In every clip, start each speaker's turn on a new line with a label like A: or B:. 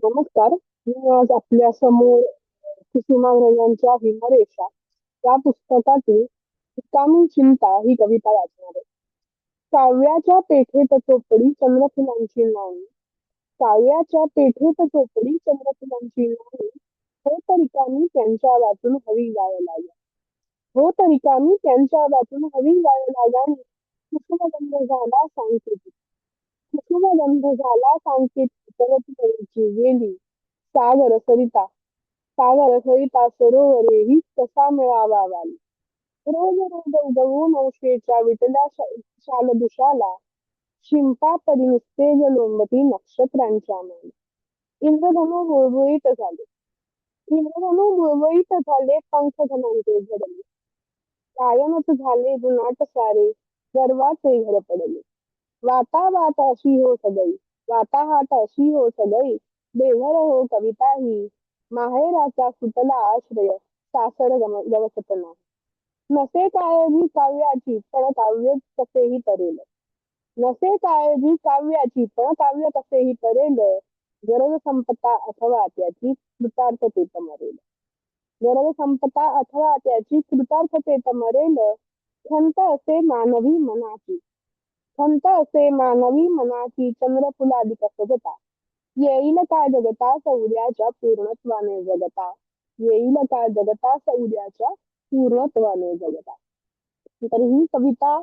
A: नमस्कार. मी आज आपल्या समोर कुसुमाग्रज यांच्या हिमरेषा या पुस्तकातील "रिकामी चिंता" ही कविता वाचणार आहे. काव्याच्या पेठेत चोपडी चंद्रफुलांची नाणी, काव्याच्या पेठेत चोपडी चंद्रफुलांची नाणी, होत रिकामी त्यांच्या वाचून हवी गाय लागा. होत रिकामी त्यांच्या वाचून हवी गाय लागाणी, कुसुमगंध झाला सांकेतिक. कुसुमगंध झाला सांकेतिक परत कळीची गेली. सागर सरिता सागर सरिता सरोवरे ही कसा मिळावा वाली. रोज रोज उगवून नवशेच्या विटल्या शालदुशाला, शिंपा परी निस्तेज लोंबती नक्षत्रांच्या मान. इंद्रधनु गुळगुळीत झाले इंद्रधनु गुळगुळीत झाले, पंख धनांचे झडले. कायमच झाले जुनाट सारे, गर्वाचे घर पडले. वाता वात अशी हो सगळी, वाताहात अशी हो सगळी, बेघर हो कविता ही. माहेराचा सुतला आश्रय, सासर गवसत नाही. नसे काळजी काव्याची, पण काव्य कसेही तरेल. नसे काळजी काव्याची, पण काव्य कसेही तरेल. गरज संपता अथवा त्याची कृतार्थतेत मरेल. गरज संपता अथवा त्याची कृतार्थतेत मरेल. खंत असे मानवी मनाची, खंत असे मानवी मनाची, चंद्रफुलादिक सजता. येईल का जगता सौर्याच्या पूर्णत्वाने जगता. येईल का जगता सौर्याच्या पूर्णत्वाने जगता. तर ही कविता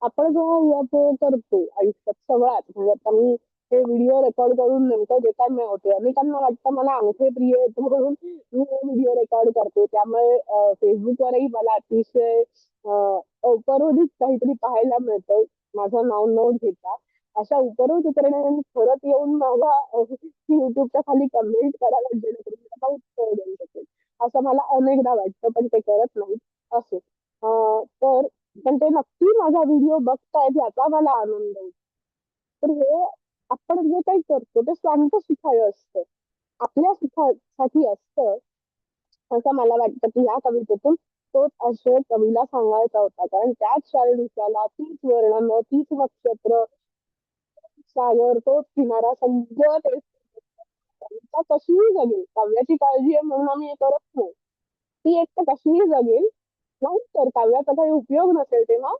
A: आपण जेव्हा करतो आयुष्यात सगळ्यात, म्हणजे आता मी हे व्हिडिओ रेकॉर्ड करून नेमकं जे काय होते, अनेकांना वाटतं मला अंगठे प्रिय येतो म्हणून मी हे व्हिडिओ रेकॉर्ड करते. त्यामुळे फेसबुकवरही मला अतिशय उपरोधिक काहीतरी पाहायला मिळतं, माझं नाव न घेता. अशा उपरोध करण्याने परत येऊन माझा युट्यूबच्या खाली कमेंट करायला, जेणेकरून मी त्याचा उत्तर देऊ शकेल. असं मला अनेकदा वाटतं, पण ते करत नाहीत. असो. तर पण ते नक्की माझा व्हिडिओ बघतायत याचा मला आनंद होतो. तर हे आपण जे काही करतो ते स्वांत सुखाय असतं, आपल्या सुखासाठी असतं, असं मला वाटतं की या कवितेतून तोच आशय कवीला सांगायचा होता. कारण त्याच शाळेनुसाला तीच वर्णन, तीच नक्षत्र, सागर, तोच किनारा, सगळं तेच. कविता कशीही जगेल, काव्याची काळजी आहे म्हणून आम्ही हे करत नाही. ती एक तर कशीही जगेल, नाही तर काव्याचा काही उपयोग नसेल तेव्हा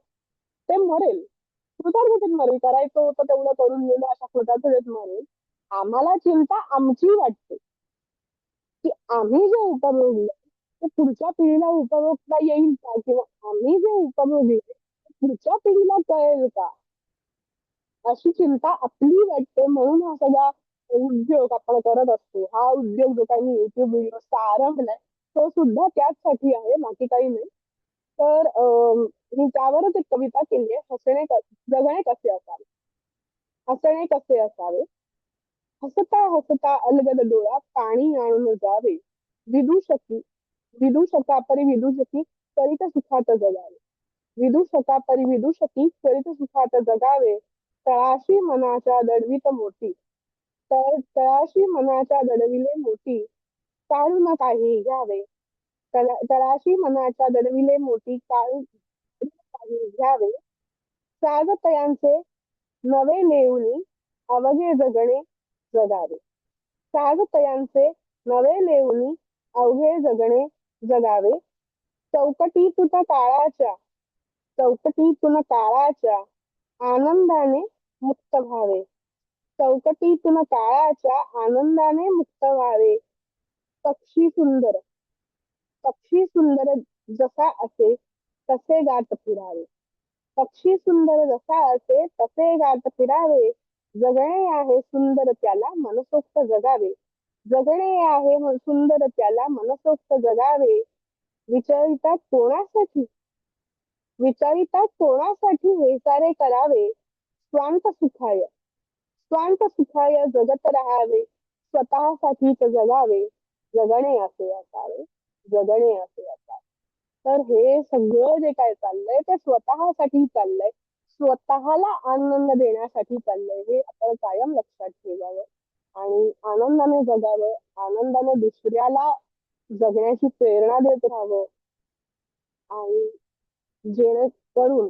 A: ते मरेल. कृतज्ञतेत मरेल. करायचं होतं तेवढं करून गेलं अशा कृतज्ञतेत मरेल. आम्हाला चिंता आमची वाटते की आम्ही जे उपभोगलं ते पुढच्या पिढीला उपभोगता येईल का, किंवा आम्ही जे उपभोगले ते पुढच्या पिढीला कळेल का, अशी चिंता आपली वाटते. म्हणून हा सगळा उद्योग आपण करत असतो. हा उद्योग जो काही मी युट्यूब व्हिडिओचा आरंभलाय तो सुद्धा त्याचसाठी आहे, बाकी काही नाही. तर मी त्यावरच एक कविता केली आहे, जगणे कसे असावे. हसणे कसे असावे. हसता हसता अलगद डोळा पाणी आणून जावे. विदूषकी विदूषका परी विदूषकी करीत सुखात जगावे. विदूषका परी विदूषकी करीत सुखात जगावे. तळाशी मनाच्या दडवीत मोठी, तळाशी मनाच्या दडविले मोठी, काढून काही घ्यावे. तळाशी मनाच्या दडविले मोठी, काढून काही घ्यावे. सागतयांचे नवे नेऊनी अवघे जगणे जगावे. सागतयांचे नवे नेऊनी अवघे जगणे जगावे. चौकटीतून काळाच्या चौकटीतून काळाच्या आनंदाने मुक्त व्हावे. चौकटीतून काळाच्या आनंदाने मुक्त व्हावे. पक्षी सुंदर पक्षी सुंदर जसा असे तसे गात फिरावे. पक्षी सुंदर जसा असे तसे गात फिरावे. जगणे आहे सुंदर त्याला मनसोक्त जगावे. जगणे आहे सुंदर त्याला मनसोक्त जगावे. विचारिता कोणासाठी विचारिता कोणासाठी हे सारे करावे. स्वांत सुखाय स्वांत सुखाय जगत राहावे. स्वतःसाठीच जगावे. जगणे असे असावे. जगणे असे असावे. तर हे सगळं जे काय चाललंय ते स्वतःसाठी चाललंय, स्वतःला आनंद देण्यासाठी चाललंय. हे आपण कायम लक्षात ठेवावं आणि आनंदाने जगावं. आनंदाने दुसऱ्याला जगण्याची प्रेरणा देत राहावं आणि जेणेकरून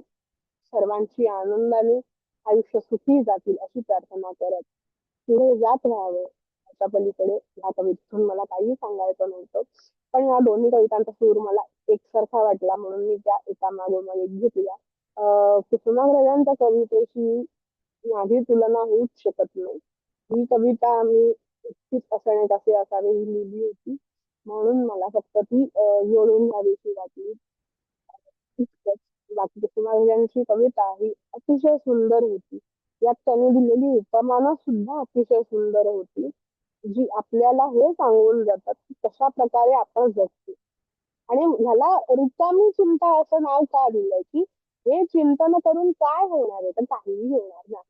A: सर्वांची आनंदाने आयुष्य सुखी जातील अशी प्रार्थना करत पुढे जात राहावं, शब्दाच्या पलीकडे ह्या कवितेतून मला काही सांगायचं नव्हतं. पण या दोन्ही कवितांचा सूर मला एकसारखा वाटला म्हणून मी त्या एका मागोमाग एक घेतल्या. कुसुमाग्रजांच्या कवितेशी माझी तुलना होऊच शकत नाही. ही कविता मी इतकीच असणे कसे असावे ही लिहिली होती. म्हणून मला फक्त ती जोडून घ्यावीशी वाटली. इतकंच. बाकी कुसुमाग्रजांची कविता ही अतिशय सुंदर होती. यात त्यांनी दिलेली उपमानं सुद्धा अतिशय सुंदर होती. जी आपल्याला हे सांगून जातात की कशा प्रकारे आपण जगतो. आणि ह्याला रिकामी चिंता असं नाव का दिलंय की हे चिंतन करून काय होणार आहे तर काहीही होणार नाही.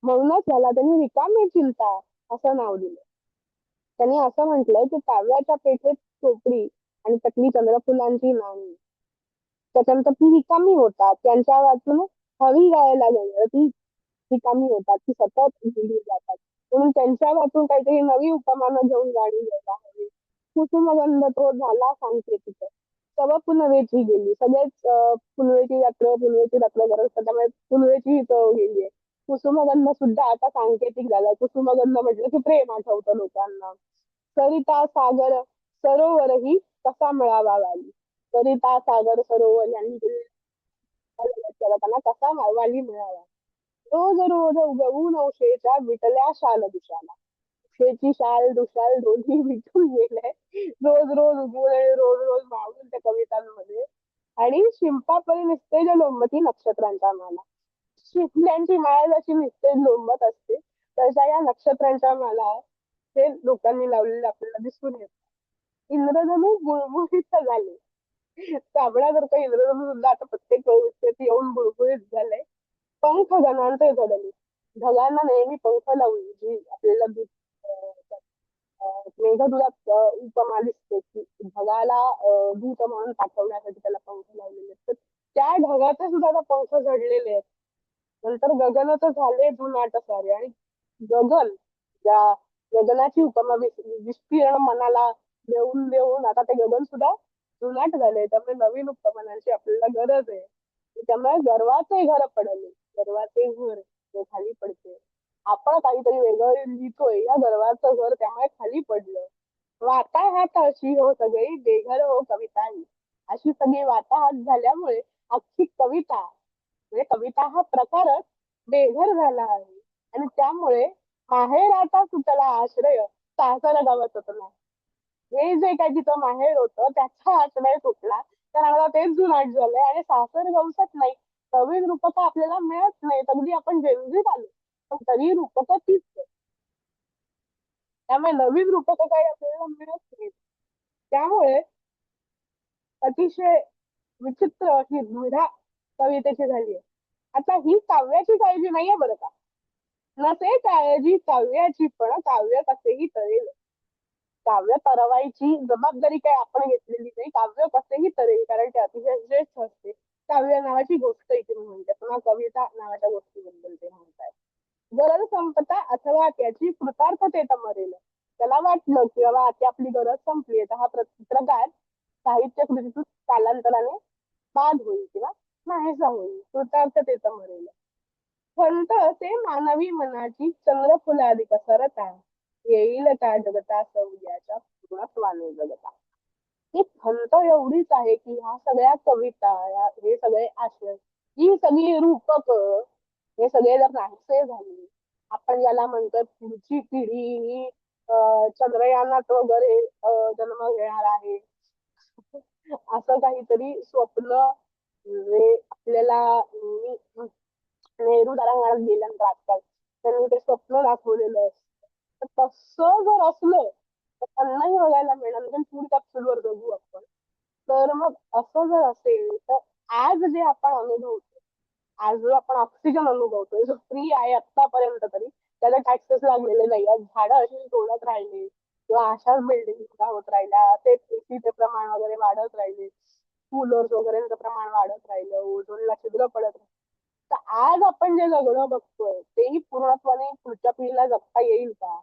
A: म्हणूनच ह्याला त्यांनी रिकामी चिंता असं नाव दिलं. त्यांनी असं म्हटलंय की काव्याच्या पेठेत चोपडी आणि त्यातली चंद्रफुलांची नाणी त्याच्यानंतर ती रिकामी होतात. त्यांच्या वाचून हवी गायला गेलं ती रिकामी होतात. ती सतत लिहिली जातात. म्हणून त्यांच्या वाचून काहीतरी नवी उपमानं घेऊन गाणी घ्यायला हवी. कुसुमगंध तो झाला सांकेतिक. तव पुनवेची गेली. सगळेच पुनवेची रात्र करत असतात. त्यामुळे पुनवेची चव गेली आहे. कुसुमगंध सुद्धा आता सांकेतिक झालाय. कुसुमगंध म्हटलं की प्रेम आठवतं लोकांना. सरिता सागर सरोवरही कसा मिळावा वाली. सरिता सागर सरोवर यांनी त्यांना कसा वाली मिळावा. रोज रोज उगवून औषेच्या विटल्या शाल दुशाला. उशेची शाल दुशाल दोन्ही विटून गेले. रोज रोज उगवून आणि रोज रोज वाहून त्या कवितांमध्ये. आणि शिंपापरी निस्तेज लोंबती नक्षत्रांच्या माला. शिंपल्यांची माळ जशी निस्तेज लोंबत असते तशा या नक्षत्रांच्या माला हे लोकांनी लावलेले आपल्याला दिसून येत. इंद्रधनू गुळगुळीत झाले. साबणासारखं इंद्रधनू सुद्धा आता प्रत्येक कवितेत येऊन गुळगुळीत झालंय. पंख गणांचे घडले. ढगांना नेहमी पंख लावून जी आपल्याला मेघदूतात उपमा दिसते की ढगाला दूत म्हणून पाठवण्यासाठी त्याला पंख लावलेले आहेत. तर त्या ढगाचे सुद्धा आता पंख झडलेले आहेत. नंतर गगन तर झाले जुनाट सारे आणि गगन ज्या गगनाची उपमा विस्तीर्ण मनाला देऊन देऊन आता ते गगन सुद्धा जुनाट झाले. त्यामुळे नवीन उपमानांची आपल्याला गरज आहे. त्यामुळे गर्वाचे घर पडले. गर्वाचे घर ते खाली पडते. आपण काहीतरी वेगळं लिहितोय या गर्वाचं घर त्यामुळे खाली पडलं. वाताहात अशी हो सगळी बेघर हो कविता ही. अशी सगळी वाताहात झाल्यामुळे अख्खी कविता म्हणजे कविता हा प्रकारच बेघर झाला आहे. आणि त्यामुळे माहेराचा सुटला आश्रय सासर गावात नाही. हे जे काही तिचं माहेर होतं त्याचा आश्रय सुटला तर आता तेच जुनाट झालंय आणि सासर गवसत नाही. नवीन रूपकं आपल्याला मिळत नाही. अगदी आपण जेवढी आलो पण तरी रूपकं तीच आहेत. त्यामुळे नवीन रूपकं काही आपल्याला मिळत नाही. त्यामुळे अतिशय विचित्र अशी द्विधा कवितेची झाली आहे. आता ही काव्याची काळजी नाहीये बरं का. नसे काळजी काव्याची पण काव्य कसेही तळेल. काव्य तरवायची जबाबदारी काही आपण घेतलेली नाही. काव्य कसेही तरेल कारण ते अतिशय श्रेष्ठ असते. काव्य नावाची गोष्ट इथे म्हणते पुन्हा कविता नावाच्या गोष्टीबद्दल ते म्हणताय. गरज संपता अथवा त्याची कृतार्थतेत मरेल. त्याला वाटलं की बाबा आता आपली गरज संपली तर हा प्रकार साहित्य कृतीतून कालांतराने बाद होईल किंवा नाहीसा होईल. कृतार्थतेत मरेल. खंत ते मानवी मनाची चंद्रफुलादी कसरता. येईल त्या जगता सौर्याच्या पूर्णत्वाने जगता. ही खंत एवढीच आहे की ह्या सगळ्या कविता हे सगळे आशय ही सगळी रूपक हे सगळे जर नाहीसे झाले आपण याला म्हणतो पुढची पिढी ही चंद्रयानात वगैरे जन्म घेणार आहे असं काहीतरी स्वप्न म्हणजे आपल्याला नेहरू तारांगणात गेल्यानंतर आजकाल त्यांनी ते स्वप्न दाखवलेलं असतं. तर तसं जर असलं तर त्यांनाही बघायला मिळणार म्हणजे फूड कॅप्सूलवर बघू आपण. तर मग असं जर असेल तर आज जे आपण अनुभवतो आज जो आपण ऑक्सिजन अनुभवतोय जो फ्री आहे आतापर्यंत तरी त्याला टॅक्सेस लागलेले नाही. झाडं अशी तोडत राहिली किंवा अशाच बिल्डिंग होत राहिल्या तेच एसीचे प्रमाण वगैरे वाढत राहिले कूलर्स वगैरेचं प्रमाण वाढत राहिलं ओझोनला छिद्र पडत राहिलं. तर आज आपण जे जगणं बघतोय तेही पूर्णत्वाने पुढच्या पिढीला जगता येईल का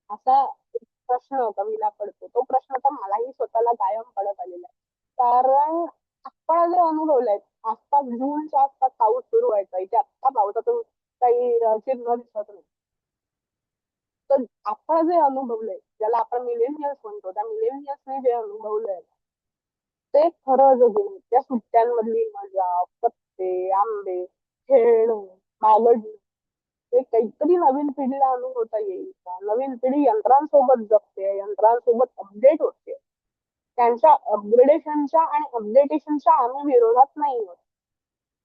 A: असा एक प्रश्न कवीला पडतो. तो प्रश्न तर मलाही स्वतःला कायम पडत आलेला आहे. कारण आपण जे अनुभवलंय आसपास जूनच्या आसपास पाऊस सुरू व्हायचा इथे आत्ता पावसाचं काही चिन्ह दिसत नाही. तर आपण जे अनुभवलंय, ज्याला आपण मिलेनियल्स म्हणतो, त्या मिलेनियल्सने जे अनुभवलंय ते खरं जगून त्या सुट्ट्यांमधली मजा, पत्ते, आंबे, खेळणं, बागडणं, ते काहीतरी नवीन पिढीला अनुभवता येईल का? नवीन पिढी यंत्रांसोबत जगते, यंत्रांसोबत अपडेट होते. त्यांच्या अपग्रेडेशनच्या आणि अपडेटेशनच्या आम्ही विरोधात नाही आहोत.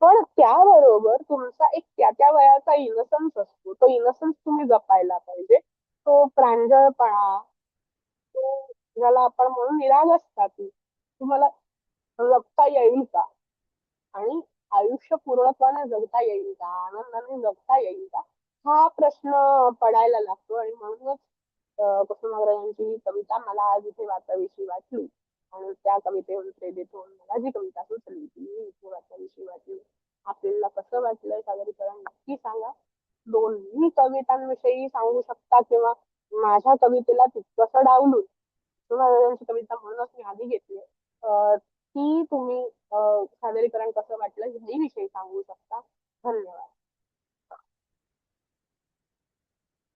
A: पण त्याबरोबर तुमचा एक त्या त्या वयाचा इनसन्स असतो. तो इनसन्स तुम्ही जपायला पाहिजे. तो प्रांजळपणा, तो ज्याला आपण म्हणून निरागसता ती तुम्हाला जगता येईल का? आणि आयुष्य पूर्णत्वाने जगता येईल का? आनंदाने जगता येईल का? हा प्रश्न पडायला लागतो आणि म्हणूनच कुसुमाग्रजांची ही कविता मला आज इथे वाचावीशी वाटली आणि त्या कवितेवरून प्रेरित होऊन मला जी कविता सुचली ती मी इथे वाचावीशी वाटली. आपल्याला कसं वाटलंय सादरीकरण नक्की सांगा. दोन्ही कवितांविषयी सांगू शकता किंवा माझ्या कवितेला तितकंसं डावलून कुसुमाग्रजांची कविता म्हणूनच मी आधी घेतली. ती तुम्ही सादरीकरण कसं वाटलं याही विषयी सांगू शकता. धन्यवाद.